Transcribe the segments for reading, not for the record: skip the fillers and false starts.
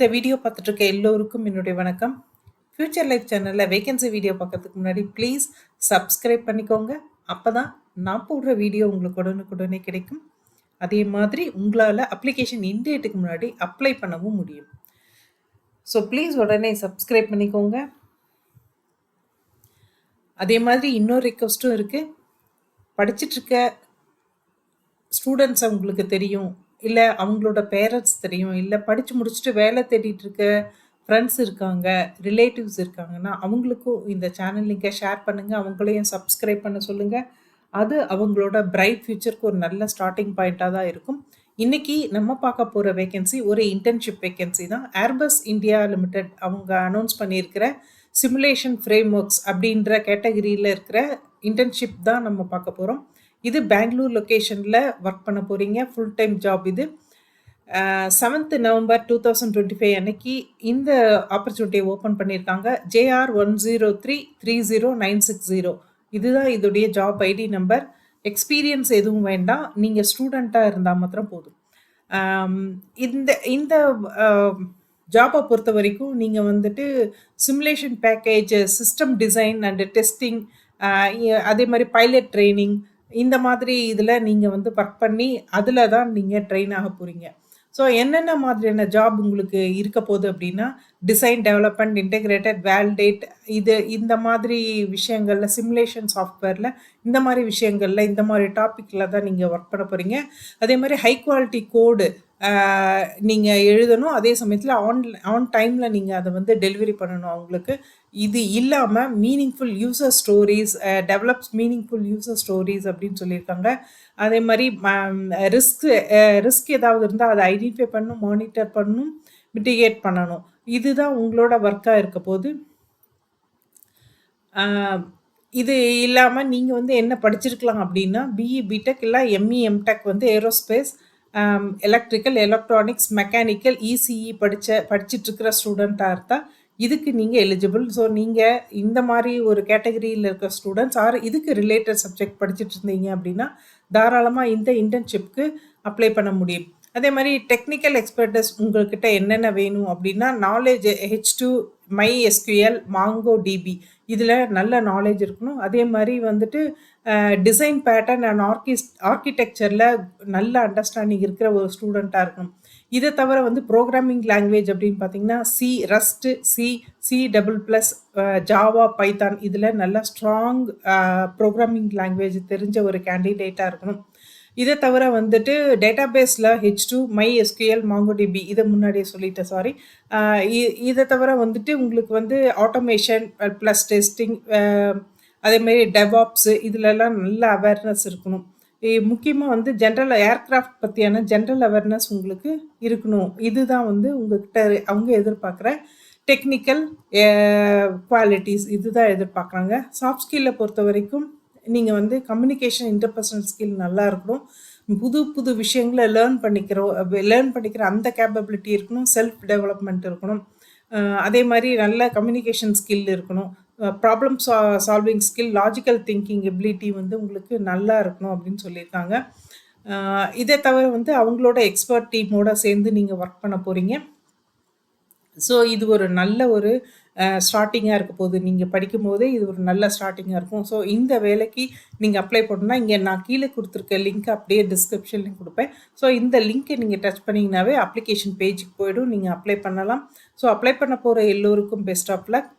இந்த வீடியோ பார்த்துட்டு இருக்க எல்லோருக்கும் என்னுடைய வணக்கம். ஃபியூச்சர் லைஃப் சேனலில் வேகன்சி வீடியோ பார்க்கறதுக்கு முன்னாடி ப்ளீஸ் சப்ஸ்கிரைப் பண்ணிக்கோங்க. அப்போ தான் நான் போடுற வீடியோ உங்களுக்கு உடனுக்குடனே கிடைக்கும். அதே மாதிரி உங்களால் அப்ளிகேஷன் இன்டேட்டுக்கு முன்னாடி அப்ளை பண்ணவும் முடியும். ஸோ ப்ளீஸ் உடனே சப்ஸ்கிரைப் பண்ணிக்கோங்க. அதே மாதிரி இன்னொரு ரெக்வஸ்ட்டும் இருக்குது. படிச்சிட்ருக்க ஸ்டூடெண்ட்ஸ் அவங்களுக்கு தெரியும், இல்லை அவங்களோட பேரண்ட்ஸ் தெரியும், இல்லை படித்து முடிச்சுட்டு வேலை தேடிட்டு இருக்க ஃப்ரெண்ட்ஸ் இருக்காங்க, ரிலேட்டிவ்ஸ் இருக்காங்கன்னா அவங்களுக்கும் இந்த சேனல் லிங்கை ஷேர் பண்ணுங்கள். அவங்களையும் சப்ஸ்கிரைப் பண்ண சொல்லுங்கள். அது அவங்களோட பிரைட் ஃப்யூச்சருக்கு ஒரு நல்ல ஸ்டார்டிங் பாயிண்ட்டாக தான் இருக்கும். இன்றைக்கி நம்ம பார்க்க போகிற வேகன்சி ஒரு இன்டர்ன்ஷிப் வேகன்சி தான். ஏர்பஸ் இந்தியா லிமிடெட் அவங்க அனௌன்ஸ் பண்ணியிருக்கிற சிமுலேஷன் ஃப்ரேம் ஒர்க்ஸ் அப்படின்ற கேட்டகரியில் இருக்கிற இன்டர்ன்ஷிப் தான் நம்ம பார்க்க போகிறோம். இது பெங்களூர் லொக்கேஷனில் ஒர்க் பண்ண போகிறீங்க. ஃபுல் டைம் ஜாப் இது. 7th நவம்பர் 2025 அன்னைக்கு இந்த ஆப்பர்ச்சுனிட்டியை ஓப்பன் பண்ணியிருக்காங்க. JR10330960 இதுதான் இதோடைய ஜாப் ஐடி நம்பர். எக்ஸ்பீரியன்ஸ் எதுவும் வேண்டாம், நீங்கள் ஸ்டூடெண்ட்டாக இருந்தால் மாத்திரம் போதும். இந்த இந்த ஜாபை பொறுத்த வரைக்கும் நீங்கள் வந்துட்டு simulation package, system design and testing, அதே மாதிரி பைலட் ட்ரைனிங், இந்த மாதிரி இதில் நீங்கள் வந்து ஒர்க் பண்ணி அதில் தான் நீங்கள் ட்ரெயின் ஆக போகிறீங்க. ஸோ என்னென்ன மாதிரியான ஜாப் உங்களுக்கு இருக்க போகுது அப்படின்னா, டிசைன், டெவலப்மெண்ட், இன்டெகிரேட்டட், வேலிடேட், இந்த மாதிரி விஷயங்களில், சிமுலேஷன் சாஃப்ட்வேரில் இந்த மாதிரி விஷயங்களில், இந்த மாதிரி டாப்பிக்கில் தான் நீங்கள் ஒர்க் பண்ண போகிறீங்க. அதே மாதிரி ஹை குவாலிட்டி கோடு நீங்கள் எழுதணும். அதே சமயத்தில் ஆன் டைமில் நீங்கள் அதை வந்து டெலிவரி பண்ணணும் அவங்களுக்கு. இது இல்லாமல் meaningful user stories, develops meaningful user stories அப்படின்னு சொல்லியிருக்காங்க. அதே மாதிரி ரிஸ்க் ஏதாவது இருந்தால் அதை ஐடென்டிஃபை பண்ணணும், மானிட்டர் பண்ணணும், மிட்டிகேட் பண்ணணும். இதுதான் உங்களோட ஒர்க்காக இருக்க போது. இது இல்லாமல் நீங்கள் வந்து என்ன படிச்சிருக்கலாம் அப்படின்னா, பிஇ, பிடெக் இல்லை எம்இ, எம்டெக் வந்து aerospace, electrical, electronics, mechanical, ECE படிச்சிட்ருக்கிற ஸ்டூடெண்ட்டாக இருந்தால் இதுக்கு நீங்கள் எலிஜிபிள். ஸோ நீங்கள் இந்த மாதிரி ஒரு கேட்டகரியில் இருக்க ஸ்டூடெண்ட்ஸ் இதுக்கு ரிலேட்டட் சப்ஜெக்ட் படிச்சுட்டு இருந்தீங்க அப்படின்னா தாராளமாக இந்த இன்டர்ன்ஷிப்க்கு அப்ளை பண்ண முடியும். அதே மாதிரி டெக்னிக்கல் எக்ஸ்பர்டஸ் உங்கள்கிட்ட என்னென்ன வேணும் அப்படின்னா, நாலேஜ் H2, MySQL, MongoDB இதில் நல்ல நாலேஜ் இருக்கணும். அதே மாதிரி வந்துட்டு டிசைன் பேட்டர்ன் அண்ட் ஆர்கிடெக்சரில் நல்ல அண்டர்ஸ்டாண்டிங் இருக்கிற ஒரு ஸ்டூடெண்ட்டாக இருக்கணும். இதை தவிர வந்து ப்ரோக்ராமிங் லாங்குவேஜ் அப்படின்னு பார்த்தீங்கன்னா ரஸ்ட்டு, C++, ஜாவா, பைத்தான் இதில் நல்ல ஸ்ட்ராங் ப்ரோக்ராமிங் லாங்குவேஜ் தெரிஞ்ச ஒரு கேண்டிடேட்டாக இருக்கணும். இதை தவிர வந்துட்டு டேட்டாபேஸில் H2, MySQL, MongoDB இதை முன்னாடியே சொல்லிட்டேன், சாரி. இதை தவிர வந்துட்டு உங்களுக்கு வந்து ஆட்டோமேஷன் ப்ளஸ் டெஸ்டிங், அதேமாரி டெவாப்ஸு இதிலெல்லாம் நல்ல அவேர்னஸ் இருக்கணும். முக்கியமாக வந்து ஜென்ரல் ஏர்க்ராஃப்ட் பற்றியான ஜென்ரல் அவேர்னஸ் உங்களுக்கு இருக்கணும். இதுதான் வந்து உங்கள்கிட்ட அவங்க எதிர்பார்க்குற டெக்னிக்கல் குவாலிட்டிஸ், இதுதான் எதிர்பார்க்குறாங்க. சாஃப்ட் ஸ்கில்லை பொறுத்த வரைக்கும் நீங்கள் வந்து கம்யூனிகேஷன், இன்டர்பர்சனல் ஸ்கில் நல்லா இருக்கணும். புது புது விஷயங்களை லேர்ன் பண்ணிக்கிற அந்த கேப்பபிலிட்டி இருக்கணும். செல்ஃப் டெவலப்மெண்ட் இருக்கணும். அதே மாதிரி நல்ல கம்யூனிகேஷன் ஸ்கில் இருக்கணும். Problem solving skill, logical thinking ability வந்து உங்களுக்கு நல்லா இருக்கணும் அப்படின்னு சொல்லியிருக்காங்க. இதை தவிர வந்து அவங்களோட எக்ஸ்பர்ட் டீமோட சேர்ந்து நீங்கள் ஒர்க் பண்ண போகிறீங்க. ஸோ இது ஒரு நல்ல ஒரு ஸ்டார்டிங்காக இருக்க போகுது. நீங்கள் படிக்கும் போதே இது ஒரு நல்ல ஸ்டார்டிங்காக இருக்கும். ஸோ இந்த வேலைக்கு நீங்கள் அப்ளை பண்ணணும்னா இங்கே நான் கீழே கொடுத்துருக்க லிங்க் அப்படியே டிஸ்கிரிப்ஷன்லையும் கொடுப்பேன். ஸோ இந்த லிங்க்கை நீங்கள் டச் பண்ணிங்கனாவே அப்ளிகேஷன் பேஜுக்கு போய்டும், நீங்கள் அப்ளை பண்ணலாம். ஸோ அப்ளை பண்ண போகிற எல்லோருக்கும் பெஸ்ட் ஆஃப் லக்.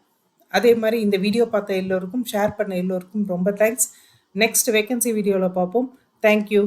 அதே மாதிரி இந்த வீடியோ பார்த்த எல்லோருக்கும், ஷேர் பண்ண எல்லோருக்கும் ரொம்ப தேங்க்ஸ். நெக்ஸ்ட் வேகன்சி வீடியோவில் பார்ப்போம். தேங்க்யூ.